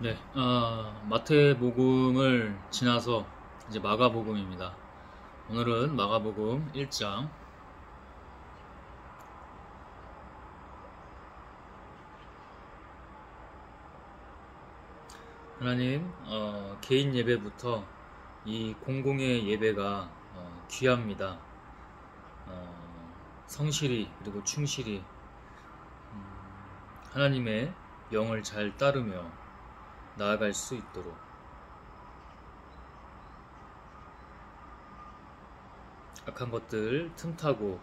네, 마태복음을 지나서 이제 마가복음입니다. 오늘은 마가복음 1장. 하나님, 개인 예배부터 이 공공의 예배가 귀합니다. 성실히 그리고 충실히 하나님의 영을 잘 따르며 나아갈 수 있도록 악한 것들 틈타고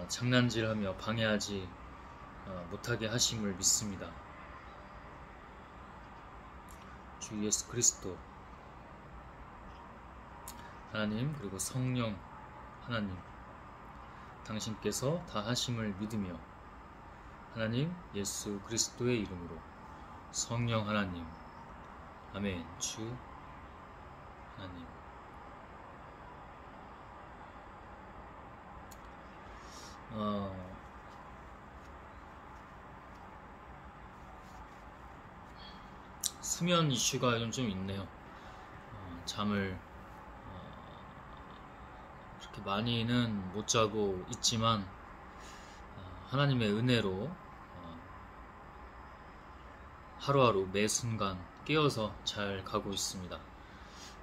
장난질하며 방해하지 못하게 하심을 믿습니다. 주 예수 그리스도 하나님 그리고 성령 하나님 당신께서 다 하심을 믿으며 하나님 예수 그리스도의 이름으로 성령 하나님 아멘. 주 하나님 수면 이슈가 좀 있네요. 잠을 그렇게 많이는 못 자고 있지만 하나님의 은혜로 하루하루 매 순간 깨어서 잘 가고 있습니다.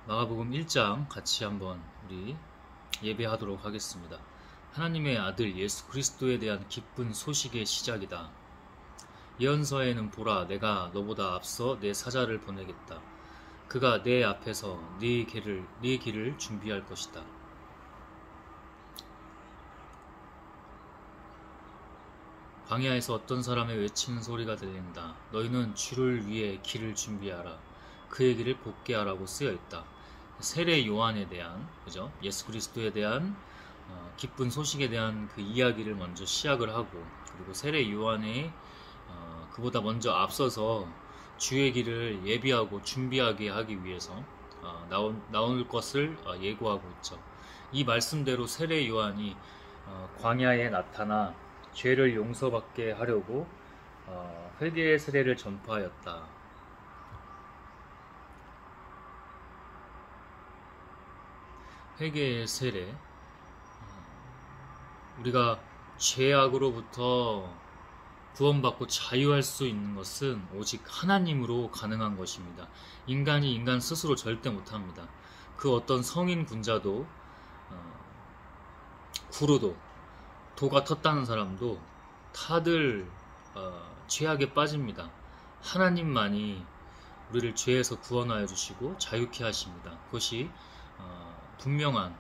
마가복음 1장 같이 한번 우리 예배하도록 하겠습니다. 하나님의 아들 예수 그리스도에 대한 기쁜 소식의 시작이다. 예언서에는 보라 내가 너보다 앞서 내 사자를 보내겠다. 그가 내 앞에서 네 길을 준비할 것이다. 광야에서 어떤 사람의 외치는 소리가 들린다. 너희는 주를 위해 길을 준비하라. 그의 길을 곱게 하라고 쓰여 있다. 세례 요한에 대한 그죠? 예수 그리스도에 대한 기쁜 소식에 대한 그 이야기를 먼저 시작을 하고 그리고 세례 요한의 그보다 먼저 앞서서 주의 길을 예비하고 준비하게 하기 위해서 나올 것을 예고하고 있죠. 이 말씀대로 세례 요한이 광야에 나타나 죄를 용서받게 하려고 회개의 세례를 전파하였다. 회개의 세례, 우리가 죄악으로부터 구원받고 자유할 수 있는 것은 오직 하나님으로 가능한 것입니다. 인간이 인간 스스로 절대 못합니다. 그 어떤 성인 군자도 구루도 도가 텄다는 사람도 다들 죄악에 빠집니다. 하나님만이 우리를 죄에서 구원하여 주시고 자유케 하십니다. 그것이 분명한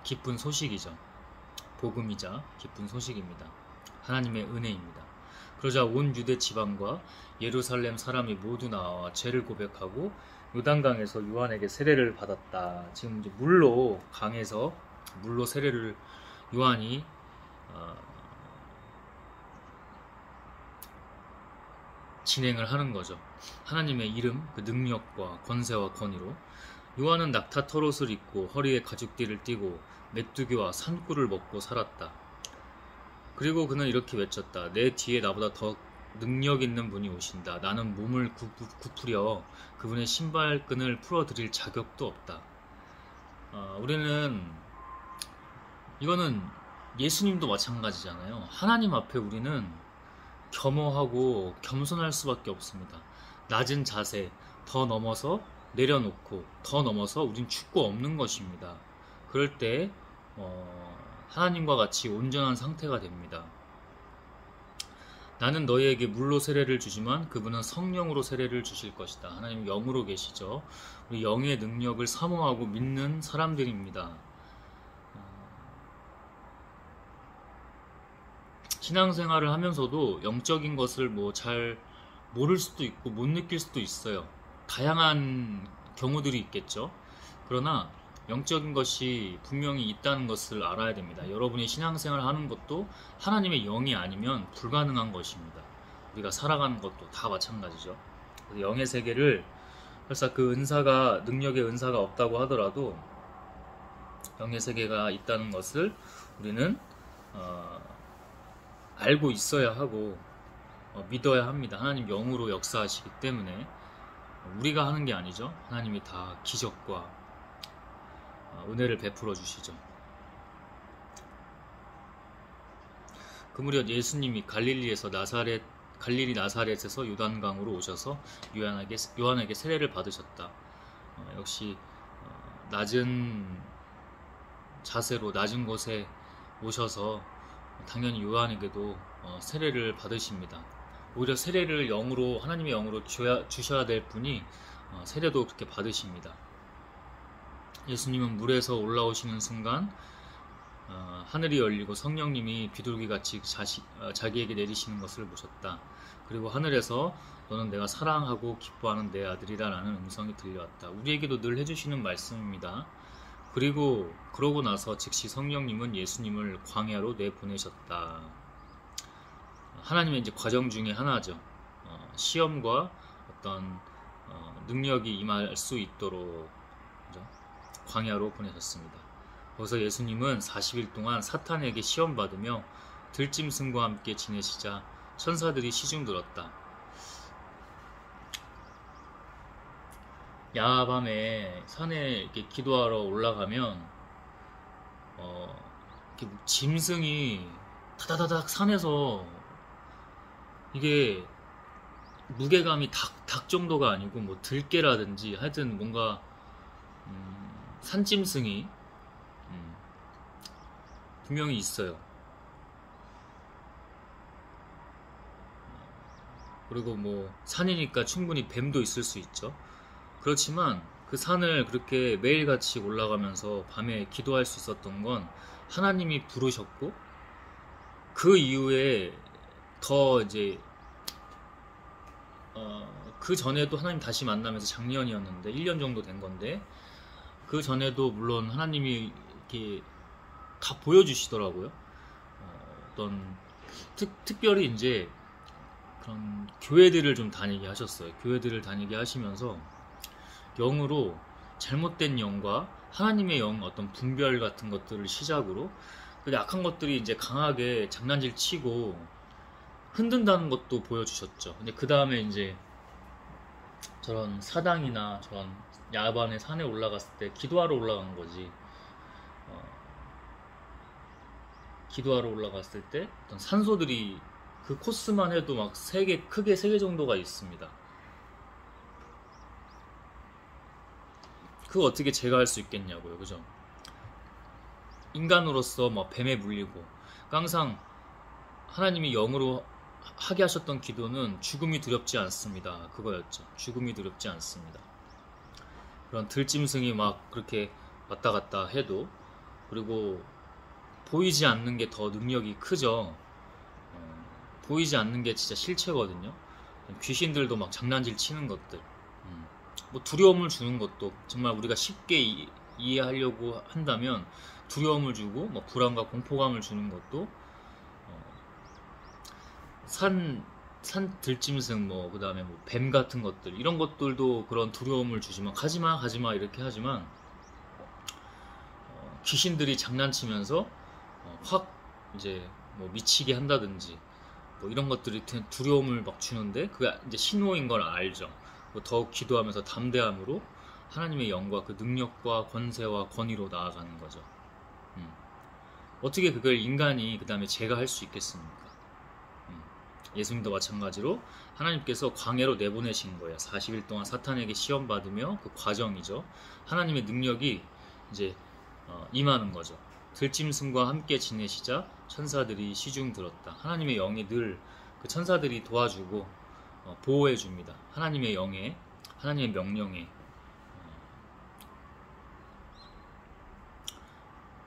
기쁜 소식이죠. 복음이자 기쁜 소식입니다. 하나님의 은혜입니다. 그러자 온 유대 지방과 예루살렘 사람이 모두 나와 죄를 고백하고 요단강에서 요한에게 세례를 받았다. 지금 이제 강에서 물로 세례를 요한이 진행을 하는 거죠. 하나님의 이름, 그 능력과 권세와 권위로. 요한은 낙타 털옷을 입고 허리에 가죽띠를 띠고 메뚜기와 산꿀을 먹고 살았다. 그리고 그는 이렇게 외쳤다. 내 뒤에 나보다 더 능력 있는 분이 오신다. 나는 몸을 구부려 그분의 신발끈을 풀어드릴 자격도 없다. 이거는 예수님도 마찬가지잖아요. 하나님 앞에 우리는 겸허하고 겸손할 수밖에 없습니다. 낮은 자세, 더 넘어서 내려놓고 더 넘어서 우린 죽고 없는 것입니다. 그럴 때 하나님과 같이 온전한 상태가 됩니다. 나는 너희에게 물로 세례를 주지만 그분은 성령으로 세례를 주실 것이다. 하나님 영으로 계시죠. 우리 영의 능력을 사모하고 믿는 사람들입니다. 신앙생활을 하면서도 영적인 것을 잘 모를 수도 있고 못 느낄 수도 있어요. 다양한 경우들이 있겠죠. 그러나 영적인 것이 분명히 있다는 것을 알아야 됩니다. 여러분이 신앙생활을 하는 것도 하나님의 영이 아니면 불가능한 것입니다. 우리가 살아가는 것도 다 마찬가지죠. 영의 세계를 설사 그 능력의 은사가 없다고 하더라도 영의 세계가 있다는 것을 우리는 알고 있어야 하고 믿어야 합니다. 하나님 영으로 역사하시기 때문에 우리가 하는 게 아니죠. 하나님이 다 기적과 은혜를 베풀어 주시죠. 그 무렵 예수님이 갈릴리 나사렛에서 요단강으로 오셔서 요한에게 세례를 받으셨다. 역시 낮은 자세로 낮은 곳에 오셔서 당연히 요한에게도 세례를 받으십니다. 오히려 세례를 하나님의 영으로 주셔야 될 분이 세례도 그렇게 받으십니다. 예수님은 물에서 올라오시는 순간 하늘이 열리고 성령님이 비둘기같이 자기에게 내리시는 것을 보셨다. 그리고 하늘에서 너는 내가 사랑하고 기뻐하는 내 아들이다 라는 음성이 들려왔다. 우리에게도 늘 해주시는 말씀입니다. 그러고 나서 즉시 성령님은 예수님을 광야로 내보내셨다. 하나님의 이제 과정 중에 하나죠. 시험과 어떤 능력이 임할 수 있도록 그죠? 광야로 보내셨습니다. 거기서 예수님은 40일 동안 사탄에게 시험받으며 들짐승과 함께 지내시자 천사들이 시중 들었다. 야밤에 산에 이렇게 기도하러 올라가면 이렇게 짐승이 다다다닥 산에서 이게 무게감이 닭 정도가 아니고 뭐 들깨라든지 하여튼 뭔가 산짐승이 분명히 있어요. 그리고 뭐 산이니까 충분히 뱀도 있을 수 있죠. 그렇지만 그 산을 그렇게 매일같이 올라가면서 밤에 기도할 수 있었던 건 하나님이 부르셨고, 그 이후에 더 이제 그 전에도 하나님 다시 만나면서 작년이었는데 1년 정도 된 건데, 그 전에도 물론 하나님이 이렇게 다 보여주시더라고요. 어떤 특별히 이제 그런 교회들을 좀 다니게 하셨어요. 교회들을 다니게 하시면서 영으로 잘못된 영과 하나님의 영 어떤 분별 같은 것들을 시작으로 그 약한 것들이 이제 강하게 장난질 치고 흔든다는 것도 보여주셨죠. 근데 그 다음에 이제 저런 사당이나 저런 야반에 산에 올라갔을 때 기도하러 올라간 거지. 기도하러 올라갔을 때 어떤 산소들이 그 코스만 해도 막 크게 3개 정도가 있습니다. 그거 어떻게 제가 할 수 있겠냐고요, 그죠? 인간으로서 뭐 뱀에 물리고, 항상 하나님이 영으로 하게 하셨던 기도는 죽음이 두렵지 않습니다. 그거였죠. 죽음이 두렵지 않습니다. 그런 들짐승이 막 그렇게 왔다 갔다 해도, 그리고 보이지 않는 게 더 능력이 크죠. 보이지 않는 게 진짜 실체거든요. 귀신들도 막 장난질 치는 것들, 뭐 두려움을 주는 것도 정말 우리가 쉽게 이해하려고 한다면 두려움을 주고 뭐 불안과 공포감을 주는 것도 산 들짐승 뭐 그다음에 뭐 뱀 같은 것들, 이런 것들도 그런 두려움을 주지만 가지마 이렇게 하지만 귀신들이 장난치면서 확 이제 뭐 미치게 한다든지 뭐 이런 것들이 두려움을 막 주는데, 그게 이제 신호인 걸 알죠. 더욱 기도하면서 담대함으로 하나님의 영과 그 능력과 권세와 권위로 나아가는 거죠. 어떻게 그걸 인간이 그 다음에 제가 할 수 있겠습니까? 예수님도 마찬가지로 하나님께서 광야로 내보내신 거예요. 40일 동안 사탄에게 시험받으며 그 과정이죠. 하나님의 능력이 이제 임하는 거죠. 들짐승과 함께 지내시자 천사들이 시중 들었다. 하나님의 영이 늘 그 천사들이 도와주고 보호해 줍니다. 하나님의 영에, 하나님의 명령에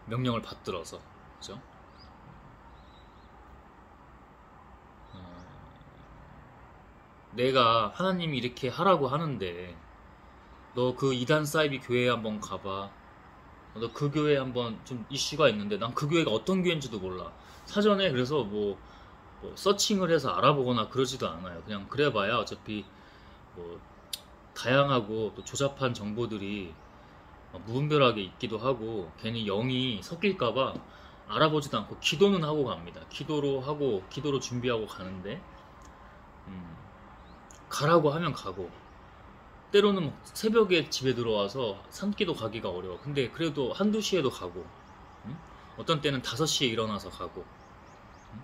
명령을 받들어서, 그죠? 내가 하나님이 이렇게 하라고 하는데 너 그 이단 사이비 교회에 한번 가봐. 너 그 교회 한번 좀 이슈가 있는데 난 그 교회가 어떤 교회인지도 몰라. 사전에 그래서 뭐 서칭을 해서 알아보거나 그러지도 않아요. 그냥 그래봐야 어차피 뭐 다양하고 또 조잡한 정보들이 무분별하게 있기도 하고 괜히 영이 섞일까봐 알아보지도 않고 기도는 하고 갑니다. 기도로 준비하고 가는데 가라고 하면 가고 때로는 막 새벽에 집에 들어와서 산기도 가기가 어려워. 근데 그래도 한두 시에도 가고, 응? 어떤 때는 5시에 일어나서 가고, 응?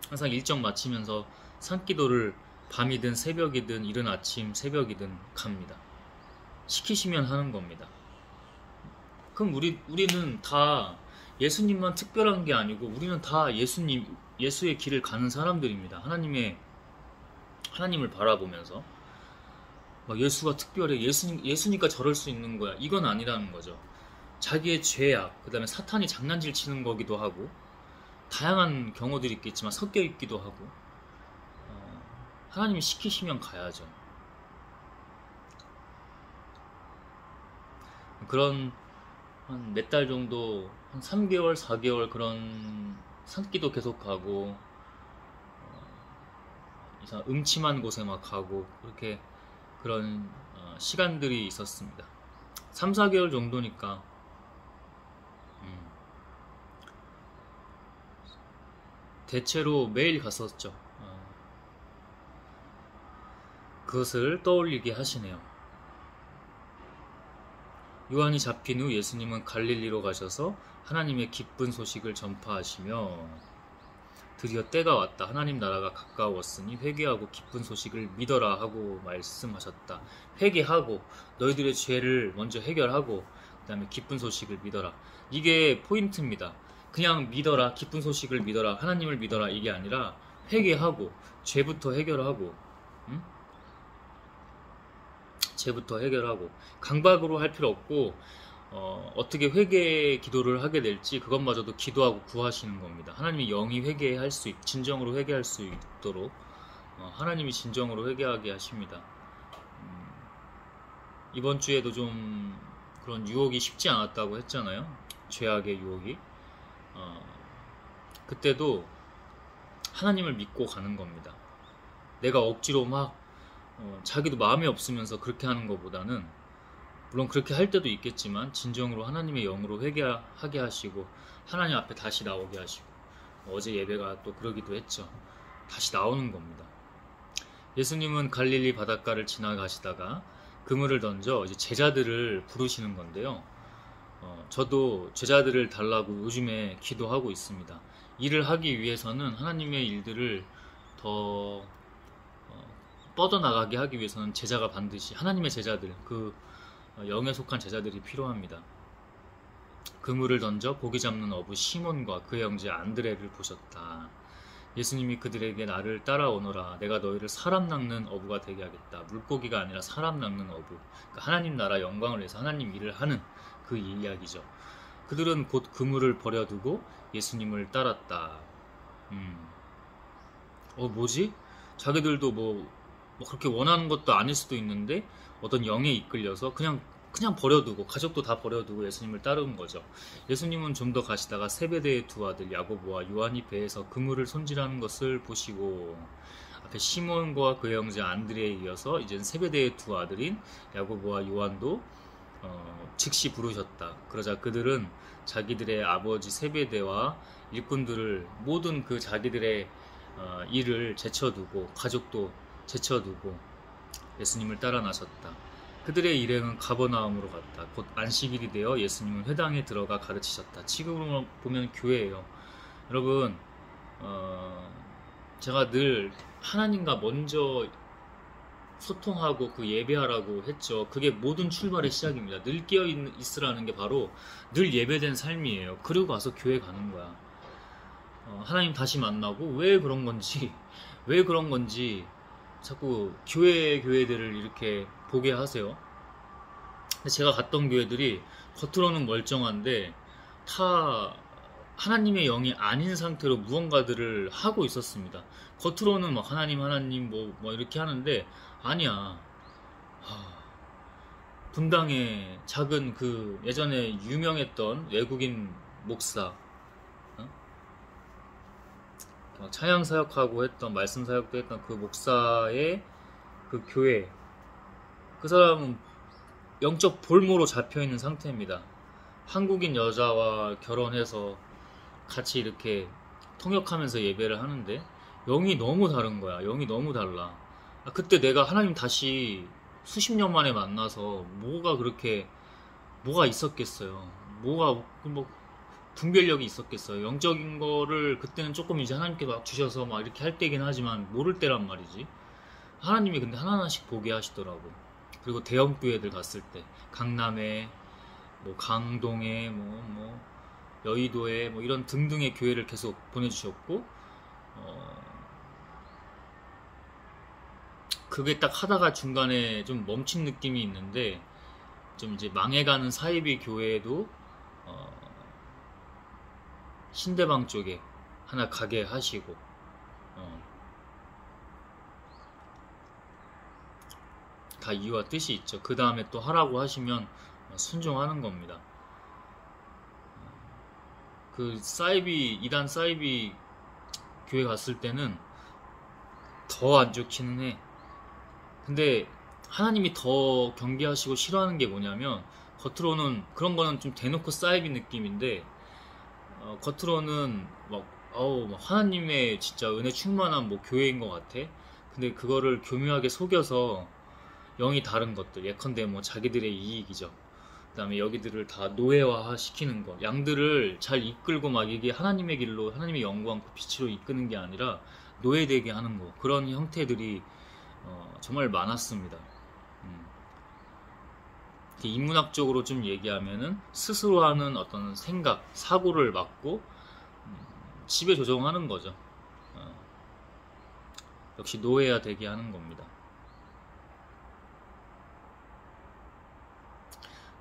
항상 일정 마치면서 산기도를 밤이든 새벽이든 이른 아침 새벽이든 갑니다. 시키시면 하는 겁니다. 그럼 우리는 다 예수님만 특별한 게 아니고 우리는 다 예수의 길을 가는 사람들입니다. 하나님을 바라보면서 막 예수가 특별해, 예수니까 저럴 수 있는 거야, 이건 아니라는 거죠. 자기의 죄악, 그 다음에 사탄이 장난질 치는 거기도 하고, 다양한 경우들이 있겠지만 섞여 있기도 하고, 하나님이 시키시면 가야죠. 그런 한 몇 달 정도, 한 3개월, 4개월 그런 산기도 계속 가고, 이상 음침한 곳에 막 가고, 그렇게 그런 시간들이 있었습니다. 3, 4개월 정도니까 대체로 매일 갔었죠. 그것을 떠올리게 하시네요. 요한이 잡힌 후 예수님은 갈릴리로 가셔서 하나님의 기쁜 소식을 전파하시며 드디어 때가 왔다. 하나님 나라가 가까웠으니 회개하고 기쁜 소식을 믿어라 하고 말씀하셨다. 회개하고 너희들의 죄를 먼저 해결하고 그 다음에 기쁜 소식을 믿어라. 이게 포인트입니다. 그냥 믿어라, 기쁜 소식을 믿어라, 하나님을 믿어라, 이게 아니라 회개하고 죄부터 해결하고, 응? 죄부터 해결하고, 강박으로 할 필요 없고, 어떻게 회개 기도를 하게 될지 그것마저도 기도하고 구하시는 겁니다. 하나님이 영이 진정으로 회개할 수 있도록 하나님이 진정으로 회개하게 하십니다. 이번 주에도 좀 그런 유혹이 쉽지 않았다고 했잖아요. 죄악의 유혹이. 그때도 하나님을 믿고 가는 겁니다. 내가 억지로 막 자기도 마음이 없으면서 그렇게 하는 것보다는, 물론 그렇게 할 때도 있겠지만 진정으로 하나님의 영으로 회개하게 하시고 하나님 앞에 다시 나오게 하시고, 어제 예배가 또 그러기도 했죠. 다시 나오는 겁니다. 예수님은 갈릴리 바닷가를 지나가시다가 그물을 던져 이제 제자들을 부르시는 건데요. 저도 제자들을 달라고 요즘에 기도하고 있습니다. 일을 하기 위해서는, 하나님의 일들을 더 뻗어나가게 하기 위해서는 제자가 반드시, 하나님의 제자들, 그 영에 속한 제자들이 필요합니다. 그물을 던져 고기 잡는 어부 시몬과 그의 형제 안드레를 보셨다. 예수님이 그들에게 나를 따라오너라. 내가 너희를 사람 낚는 어부가 되게 하겠다. 물고기가 아니라 사람 낚는 어부. 그러니까 하나님 나라 영광을 위해서 하나님 일을 하는 그 이야기죠. 그들은 곧 그물을 버려두고 예수님을 따랐다. 뭐지? 자기들도 뭐 그렇게 원하는 것도 아닐 수도 있는데 어떤 영에 이끌려서 그냥 버려두고, 가족도 다 버려두고 예수님을 따르는 거죠. 예수님은 좀 더 가시다가 세베대의 두 아들 야고보와 요한이 배에서 그물을 손질하는 것을 보시고, 앞에 시몬과 그의 형제 안드레에 이어서 이젠 세베대의 두 아들인 야고보와 요한도 즉시 부르셨다. 그러자 그들은 자기들의 아버지 세베대와 일꾼들을, 모든 그 자기들의 일을 제쳐두고, 가족도 제쳐두고 예수님을 따라 나섰다. 그들의 일행은 가버나움으로 갔다. 곧 안식일이 되어 예수님은 회당에 들어가 가르치셨다. 지금으로 보면 교회예요. 여러분, 제가 늘 하나님과 먼저 소통하고 그 예배하라고 했죠. 그게 모든 출발의 시작입니다. 늘 깨어 있으라는 게 바로 늘 예배된 삶이에요. 그리고 와서 교회 가는 거야. 하나님 다시 만나고, 왜 그런 건지 자꾸 교회들을 이렇게 보게 하세요. 근데 제가 갔던 교회들이 겉으로는 멀쩡한데 다 하나님의 영이 아닌 상태로 무언가들을 하고 있었습니다. 겉으로는 막 하나님 뭐 이렇게 하는데 아니야. 분당에 작은 그 예전에 유명했던 외국인 목사, 찬양 사역하고 했던, 말씀 사역도 했던 그 목사의 그 교회, 그 사람은 영적 볼모로 잡혀있는 상태입니다. 한국인 여자와 결혼해서 같이 이렇게 통역하면서 예배를 하는데 영이 너무 다른 거야. 영이 너무 달라. 그때 내가 하나님 다시 수십 년 만에 만나서 뭐가 있었겠어요. 뭐가 뭐 분별력이 있었겠어요. 영적인 거를 그때는 조금 이제 하나님께 막 주셔서 막 이렇게 할 때긴 하지만 모를 때란 말이지. 하나님이 근데 하나하나씩 보게 하시더라고. 그리고 대형 교회들 갔을 때 강남에 뭐 강동에 뭐 여의도에 뭐 이런 등등의 교회를 계속 보내주셨고, 그게 딱 하다가 중간에 좀 멈춘 느낌이 있는데, 좀 이제 망해가는 사이비 교회에도 어, 신대방 쪽에 하나 가게 하시고, 어, 다 이유와 뜻이 있죠. 그 다음에 또 하라고 하시면 순종하는 겁니다. 그 이단 사이비 교회 갔을 때는 더 안 좋기는 해. 근데 하나님이 더 경계하시고 싫어하는 게 뭐냐면, 겉으로는 그런 거는 좀 대놓고 사이비 느낌인데, 겉으로는 막 하나님의 진짜 은혜 충만한 뭐 교회인 것 같아. 근데 그거를 교묘하게 속여서 영이 다른 것들, 예컨대 뭐 자기들의 이익이죠. 그 다음에 여기들을 다 노예화 시키는 거, 양들을 잘 이끌고 막 이게 하나님의 길로, 하나님의 영광 그 빛으로 이끄는 게 아니라 노예되게 하는 거, 그런 형태들이 정말 많았습니다. 인문학적으로 좀 얘기하면은 스스로 하는 어떤 생각, 사고를 막고 지배 조종하는 거죠. 역시 노예가 되게 하는 겁니다.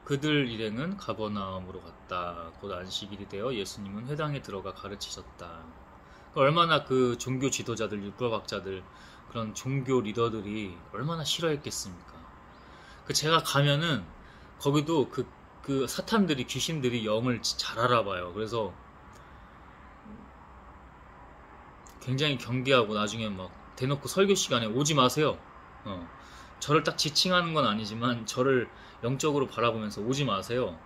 그들 일행은 가버나움으로 갔다. 곧 안식일이 되어 예수님은 회당에 들어가 가르치셨다. 얼마나 그 종교 지도자들, 율법학자들, 그런 종교 리더들이 얼마나 싫어했겠습니까? 제가 가면은 거기도 그 사탄들이, 귀신들이 영을 잘 알아봐요. 그래서 굉장히 경계하고 나중에 막 대놓고 설교 시간에 오지 마세요. 저를 딱 지칭하는 건 아니지만 저를 영적으로 바라보면서 오지 마세요.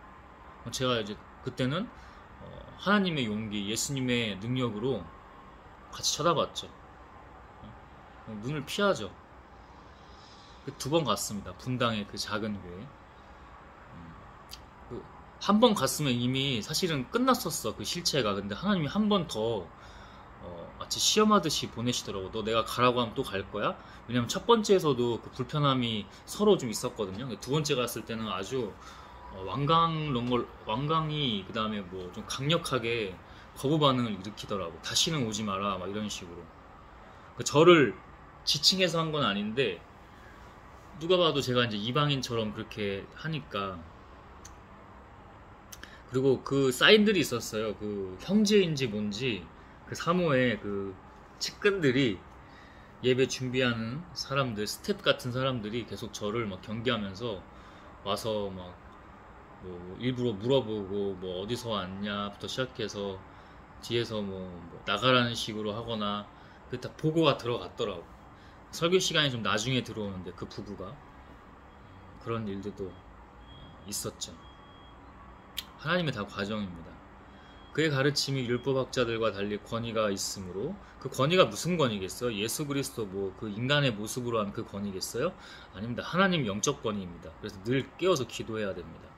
제가 이제 그때는 하나님의 용기, 예수님의 능력으로 같이 쳐다봤죠. 눈을 피하죠. 2번 갔습니다. 분당의 그 작은 교회. 한 번 갔으면 이미 사실은 끝났었어, 그 실체가. 근데 하나님이 한 번 더 마치 시험하듯이 보내시더라고. 너 내가 가라고 하면 또 갈 거야? 왜냐면 첫 번째에서도 그 불편함이 서로 좀 있었거든요. 2번째 갔을 때는 아주 완강히 그 다음에 뭐 좀 강력하게 거부 반응을 일으키더라고. 다시는 오지 마라, 막 이런 식으로. 저를 지칭해서 한 건 아닌데, 누가 봐도 제가 이제 이방인처럼 그렇게 하니까. 그리고 그 사인들이 있었어요. 그 형제인지 뭔지, 그 사모의 그 측근들이, 예배 준비하는 사람들, 스텝 같은 사람들이 계속 저를 막 경계하면서 와서 막 뭐 일부러 물어보고, 뭐 어디서 왔냐부터 시작해서 뒤에서 뭐 나가라는 식으로 하거나, 그 다 보고가 들어갔더라고. 설교 시간이 좀 나중에 들어오는데 그 부부가 그런 일들도 있었죠. 하나님의 다 과정입니다. 그의 가르침이 율법학자들과 달리 권위가 있으므로, 그 권위가 무슨 권위겠어요? 예수 그리스도 뭐 그 인간의 모습으로 한 그 권위겠어요? 아닙니다. 하나님 영적 권위입니다. 그래서 늘 깨어서 기도해야 됩니다.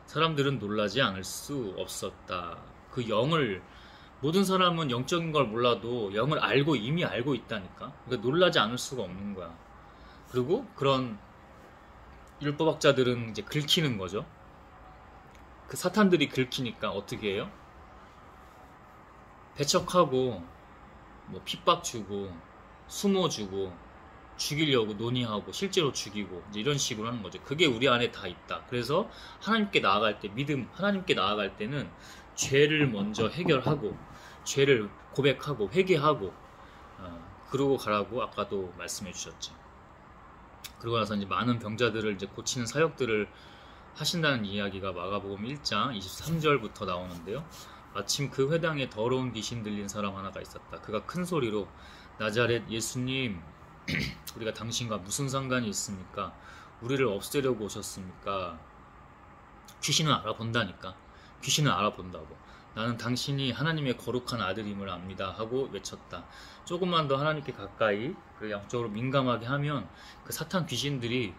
사람들은 놀라지 않을 수 없었다. 그 영을, 모든 사람은 영적인 걸 몰라도 영을 이미 알고 있다니까. 그러니까 놀라지 않을 수가 없는 거야. 그리고 그런 율법학자들은 이제 긁히는 거죠. 그 사탄들이 긁히니까 어떻게 해요? 배척하고, 뭐 핍박 주고, 수모 주고, 죽이려고 논의하고, 실제로 죽이고, 이제 이런 식으로 하는 거죠. 그게 우리 안에 다 있다. 그래서 하나님께 나아갈 때, 하나님께 나아갈 때는 죄를 먼저 해결하고, 죄를 고백하고, 회개하고, 그러고 가라고 아까도 말씀해 주셨죠. 그러고 나서 이제 많은 병자들을 이제 고치는 사역들을 하신다는 이야기가 마가복음 1장 23절부터 나오는데요. 마침 그 회당에 더러운 귀신 들린 사람 하나가 있었다. 그가 큰 소리로, 나자렛 예수님, 우리가 당신과 무슨 상관이 있습니까? 우리를 없애려고 오셨습니까? 귀신은 알아본다니까. 귀신은 알아본다고. 나는 당신이 하나님의 거룩한 아들임을 압니다 하고 외쳤다. 조금만 더 하나님께 가까이, 그 영적으로 민감하게 하면 그 사탄 귀신들이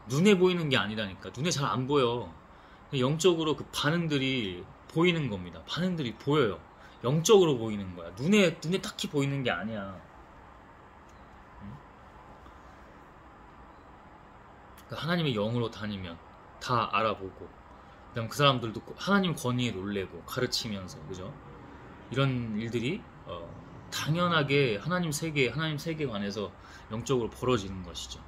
눈에 보이는 게 아니라니까. 눈에 잘 안 보여. 영적으로 그 반응들이 보이는 겁니다. 반응들이 보여요. 영적으로 보이는 거야. 눈에 딱히 보이는 게 아니야. 하나님의 영으로 다니면 다 알아보고, 그다음 그 사람들도 하나님 권위에 놀래고 가르치면서, 그죠? 이런 일들이 당연하게 하나님 세계관에서 영적으로 벌어지는 것이죠.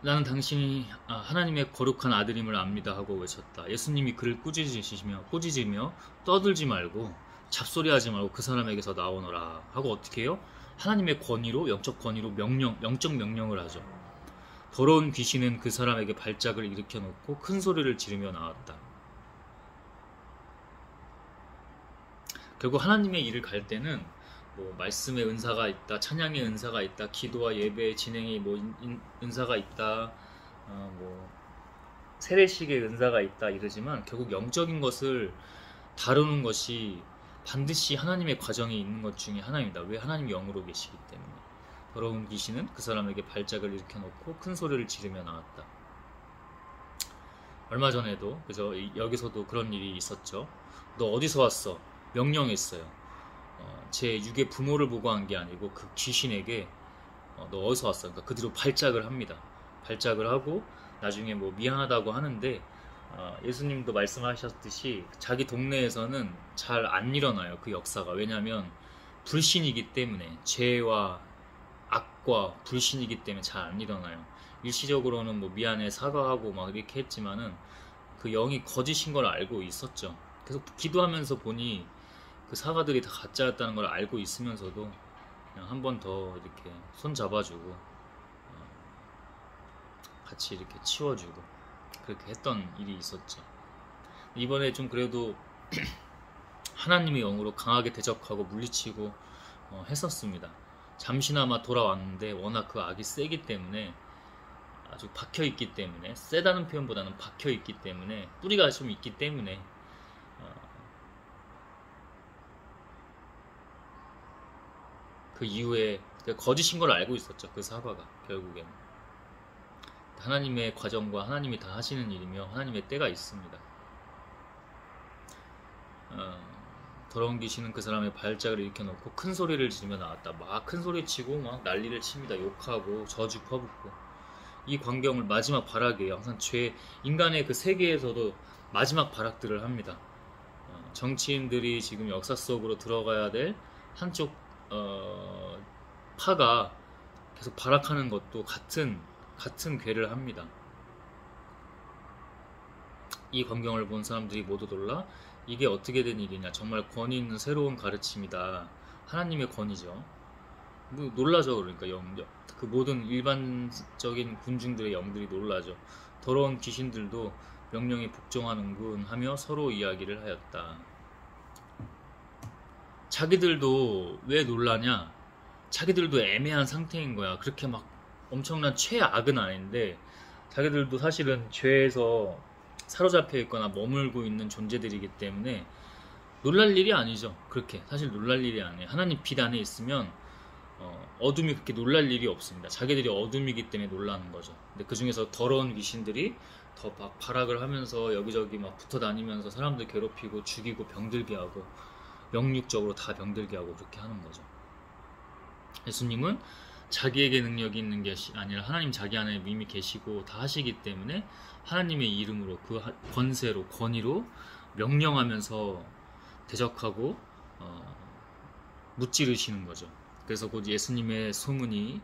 나는 당신이 하나님의 거룩한 아들임을 압니다 하고 외쳤다. 예수님이 그를 꾸짖으며 떠들지 말고 잡소리하지 말고 그 사람에게서 나오너라 하고 어떻게 해요? 하나님의 권위로, 영적 권위로 영적 명령을 하죠. 더러운 귀신은 그 사람에게 발작을 일으켜 놓고 큰 소리를 지르며 나왔다. 결국 하나님의 일을 갈 때는 뭐 말씀의 은사가 있다, 찬양의 은사가 있다, 기도와 예배의 진행이 뭐 은사가 있다, 뭐 세례식의 은사가 있다 이러지만 결국 영적인 것을 다루는 것이 반드시 하나님의 과정이 있는 것 중에 하나입니다. 왜? 하나님이 영으로 계시기 때문에. 더러운 귀신은 그 사람에게 발작을 일으켜 놓고 큰 소리를 지르며 나왔다. 얼마 전에도 그죠? 여기서도 그런 일이 있었죠. 너 어디서 왔어? 명령했어요. 제 육의 부모를 보고 한 게 아니고 그 귀신에게 너 어디서 왔어? 그러니까 그 뒤로 발작을 합니다. 발작을 하고 나중에 뭐 미안하다고 하는데 예수님도 말씀하셨듯이 자기 동네에서는 잘 안 일어나요. 그 역사가. 왜냐하면 불신이기 때문에, 죄와 악과 불신이기 때문에 잘 안 일어나요. 일시적으로는 뭐 미안해 사과하고 막 이렇게 했지만은 그 영이 거짓인 걸 알고 있었죠. 계속 기도하면서 보니 그 사과들이 다 가짜였다는 걸 알고 있으면서도 그냥 한 번 더 이렇게 손 잡아주고 같이 이렇게 치워주고 그렇게 했던 일이 있었죠. 이번에 좀 그래도 하나님의 영으로 강하게 대적하고 물리치고 했었습니다. 잠시나마 돌아왔는데 워낙 그 악이 세기 때문에, 아주 박혀있기 때문에, 세다는 표현보다는 박혀있기 때문에, 뿌리가 좀 있기 때문에 그 이후에 거짓인 걸 알고 있었죠. 그 사과가 결국에는 하나님의 과정과 하나님이 다 하시는 일이며 하나님의 때가 있습니다. 더러운 귀신은 그 사람의 발작을 일으켜놓고 큰 소리를 지르며 나왔다. 막 큰 소리 치고 막 난리를 칩니다. 욕하고 저주 퍼붓고. 이 광경을 마지막 발악이에요. 항상 인간의 그 세계에서도 마지막 발악들을 합니다. 정치인들이 지금 역사 속으로 들어가야 될 한쪽 파가 계속 발악하는 것도 같은 궤를 합니다. 이 광경을 본 사람들이 모두 놀라 이게 어떻게 된 일이냐, 정말 권위 있는 새로운 가르침이다. 하나님의 권위죠. 뭐 놀라죠. 그러니까 그 모든 일반적인 군중들의 영들이 놀라죠. 더러운 귀신들도 명령에 복종하는군 하며 서로 이야기를 하였다. 자기들도 왜 놀라냐? 자기들도 애매한 상태인 거야. 그렇게 막 엄청난 최악은 아닌데 자기들도 사실은 죄에서 사로잡혀 있거나 머물고 있는 존재들이기 때문에 놀랄 일이 아니죠. 그렇게 사실 놀랄 일이 아니에요. 하나님 빛 안에 있으면 어둠이 그렇게 놀랄 일이 없습니다. 자기들이 어둠이기 때문에 놀라는 거죠. 근데 그 중에서 더러운 귀신들이 더 막 발악을 하면서 여기저기 막 붙어 다니면서 사람들 괴롭히고 죽이고 병들게 하고 영육적으로 다 병들게 하고 그렇게 하는 거죠. 예수님은 자기에게 능력이 있는 게 아니라 하나님 자기 안에 이미 계시고 다 하시기 때문에 하나님의 이름으로 그 권세로 권위로 명령하면서 대적하고 무찌르시는 거죠. 그래서 곧 예수님의 소문이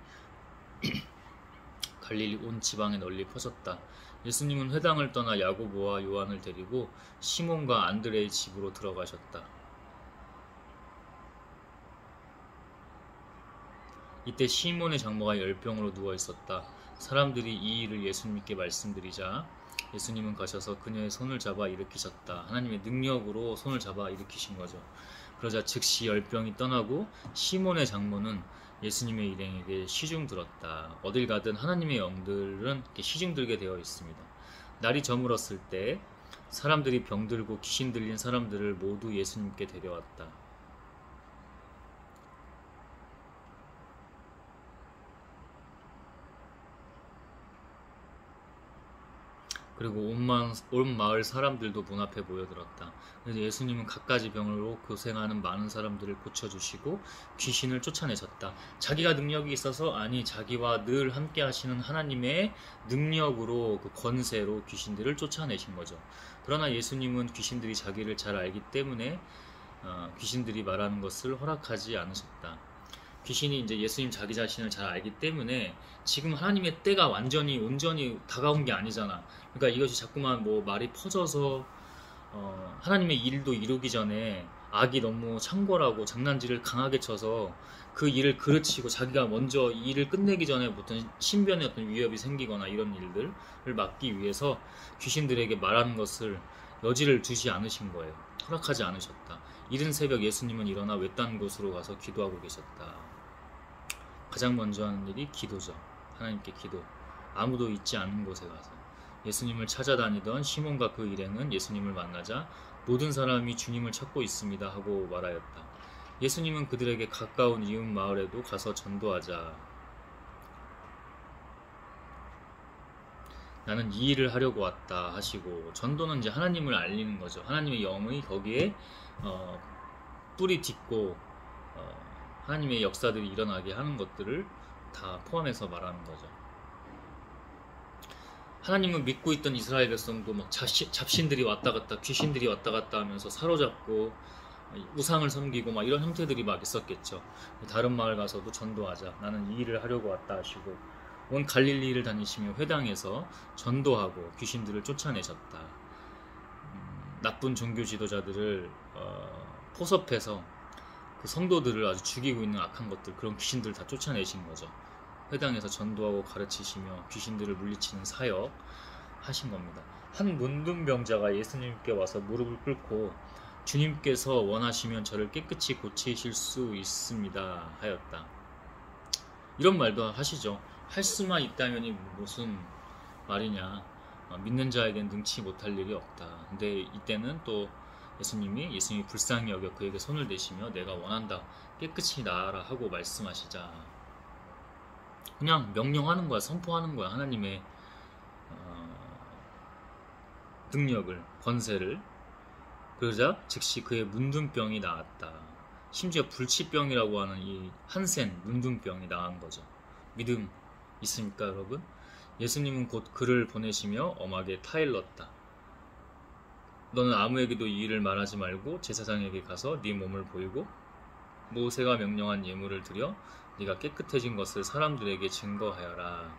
갈릴리 온 지방에 널리 퍼졌다. 예수님은 회당을 떠나 야고보와 요한을 데리고 시몬과 안드레의 집으로 들어가셨다. 이때 시몬의 장모가 열병으로 누워 있었다. 사람들이 이 일을 예수님께 말씀드리자 예수님은 가셔서 그녀의 손을 잡아 일으키셨다. 하나님의 능력으로 손을 잡아 일으키신 거죠. 그러자 즉시 열병이 떠나고 시몬의 장모는 예수님의 일행에게 시중 들었다. 어딜 가든 하나님의 영들은 이렇게 시중 들게 되어 있습니다. 날이 저물었을 때 사람들이 병들고 귀신 들린 사람들을 모두 예수님께 데려왔다. 그리고 온 마을 사람들도 문 앞에 모여들었다. 그래서 예수님은 갖가지 병으로 고생하는 많은 사람들을 고쳐주시고 귀신을 쫓아내셨다. 자기가 능력이 있어서 아니, 자기와 늘 함께 하시는 하나님의 능력으로, 그 권세로 귀신들을 쫓아내신 거죠. 그러나 예수님은 귀신들이 자기를 잘 알기 때문에 귀신들이 말하는 것을 허락하지 않으셨다. 귀신이 이제 예수님 자기 자신을 잘 알기 때문에 지금 하나님의 때가 완전히 온전히 다가온 게 아니잖아. 그러니까 이것이 자꾸만 뭐 말이 퍼져서 하나님의 일도 이루기 전에 악이 너무 창궐하고 장난질을 강하게 쳐서 그 일을 그르치고 자기가 먼저 이 일을 끝내기 전에 어떤 신변의 어떤 위협이 생기거나 이런 일들을 막기 위해서 귀신들에게 말하는 것을 여지를 두지 않으신 거예요. 허락하지 않으셨다. 이른 새벽 예수님은 일어나 외딴 곳으로 가서 기도하고 계셨다. 가장 먼저 하는 일이 기도죠. 하나님께 기도. 아무도 있지 않은 곳에 가서 예수님을 찾아다니던 시몬과 그 일행은 예수님을 만나자 모든 사람이 주님을 찾고 있습니다 하고 말하였다. 예수님은 그들에게 가까운 이웃 마을에도 가서 전도하자. 나는 이 일을 하려고 왔다 하시고, 전도는 이제 하나님을 알리는 거죠. 하나님의 영이 거기에 뿌리 딛고 하나님의 역사들이 일어나게 하는 것들을 다 포함해서 말하는 거죠. 하나님은 믿고 있던 이스라엘 백성도 막 잡신들이 왔다 갔다, 귀신들이 왔다 갔다 하면서 사로잡고 우상을 섬기고 막 이런 형태들이 막 있었겠죠. 다른 마을 가서도 전도하자. 나는 이 일을 하려고 왔다 하시고 온 갈릴리를 다니시며 회당에서 전도하고 귀신들을 쫓아내셨다. 나쁜 종교 지도자들을 포섭해서 그 성도들을 아주 죽이고 있는 악한 것들, 그런 귀신들 다 쫓아내신 거죠. 회당에서 전도하고 가르치시며 귀신들을 물리치는 사역 하신 겁니다. 한 문둥병자가 예수님께 와서 무릎을 꿇고 주님께서 원하시면 저를 깨끗이 고치실 수 있습니다 하였다. 이런 말도 하시죠. 할 수만 있다면이 무슨 말이냐. 믿는 자에겐 능치 못할 일이 없다. 근데 이때는 또 예수님이 불쌍히 여겨 그에게 손을 대시며 내가 원한다. 깨끗이 나아라 하고 말씀하시자. 그냥 명령하는 거야. 선포하는 거야. 하나님의 능력을, 권세를. 그러자 즉시 그의 문둥병이 나았다. 심지어 불치병이라고 하는 이 한센 문둥병이 나은 거죠. 믿음 있습니까, 여러분? 예수님은 곧 그를 보내시며 엄하게 타일렀다. 너는 아무에게도 이 일을 말하지 말고 제사장에게 가서 네 몸을 보이고 모세가 명령한 예물을 드려 네가 깨끗해진 것을 사람들에게 증거하여라.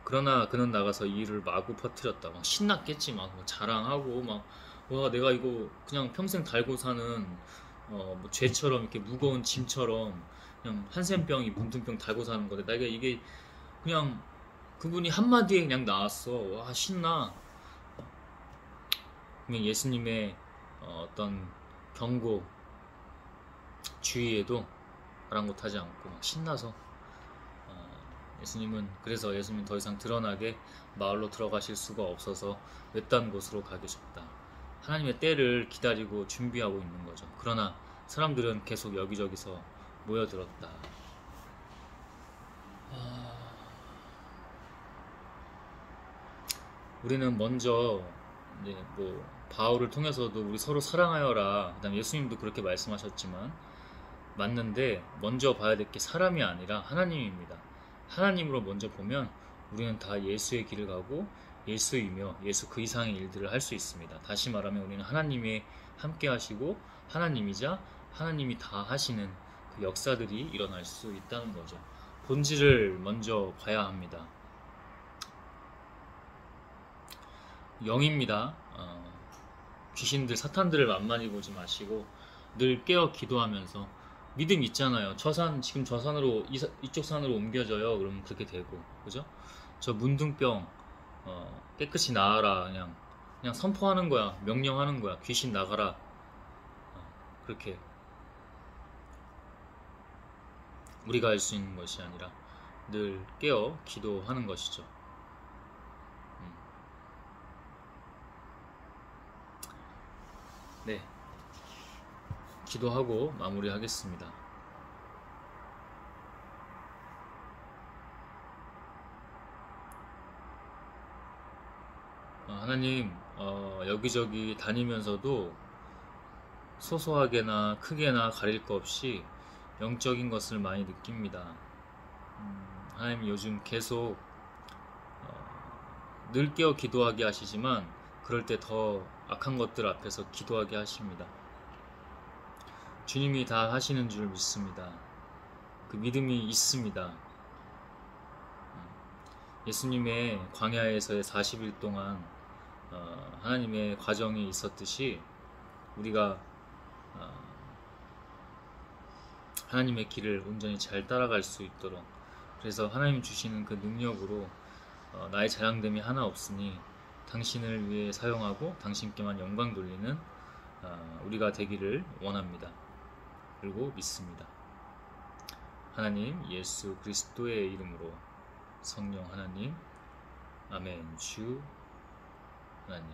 그러나 그는 나가서 이 일을 마구 퍼뜨렸다. 막 신났겠지. 막 자랑하고 막 와, 내가 이거 그냥 평생 달고 사는 뭐 죄처럼 이렇게 무거운 짐처럼 그냥 한센병이 문둥병 달고 사는 거데 내가 이게 그냥 그분이 한마디에 그냥 나왔어. 와, 신나. 그냥 예수님의 어떤 경고, 주의에도 아랑곳하지 않고 막 신나서 그래서 예수님은 더 이상 드러나게 마을로 들어가실 수가 없어서 외딴 곳으로 가 계셨다. 하나님의 때를 기다리고 준비하고 있는 거죠. 그러나 사람들은 계속 여기저기서 모여들었다. 우리는 먼저 이제 뭐 바울을 통해서도 우리 서로 사랑하여라. 그다음 예수님도 그렇게 말씀하셨지만 맞는데 먼저 봐야 될 게 사람이 아니라 하나님입니다. 하나님으로 먼저 보면 우리는 다 예수의 길을 가고 예수이며 예수 그 이상의 일들을 할 수 있습니다. 다시 말하면 우리는 하나님이 함께 하시고 하나님이자 하나님이 다 하시는 그 역사들이 일어날 수 있다는 거죠. 본질을 먼저 봐야 합니다. 영입니다. 귀신들, 사탄들을 만만히 보지 마시고 늘 깨어 기도하면서 믿음 있잖아요. 지금 저 산으로 이쪽 산으로 옮겨져요. 그러면 그렇게 되고, 그죠? 저 문둥병 깨끗이 나아라. 그냥 선포하는 거야. 명령하는 거야. 귀신 나가라. 그렇게 우리가 할 수 있는 것이 아니라 늘 깨어 기도하는 것이죠. 네, 기도하고 마무리하겠습니다. 하나님, 여기저기 다니면서도 소소하게나 크게나 가릴 거 없이 영적인 것을 많이 느낍니다. 하나님 요즘 계속 늘 깨어 기도하게 하시지만 그럴 때 더 악한 것들 앞에서 기도하게 하십니다. 주님이 다 하시는 줄 믿습니다. 그 믿음이 있습니다. 예수님의 광야에서의 40일 동안 하나님의 과정이 있었듯이 우리가 하나님의 길을 온전히 잘 따라갈 수 있도록, 그래서 하나님 주시는 그 능력으로 나의 자랑됨이 하나 없으니 당신을 위해 사용하고 당신께만 영광 돌리는 우리가 되기를 원합니다. 그리고 믿습니다. 하나님 예수 그리스도의 이름으로, 성령 하나님, 아멘. 주 하나님.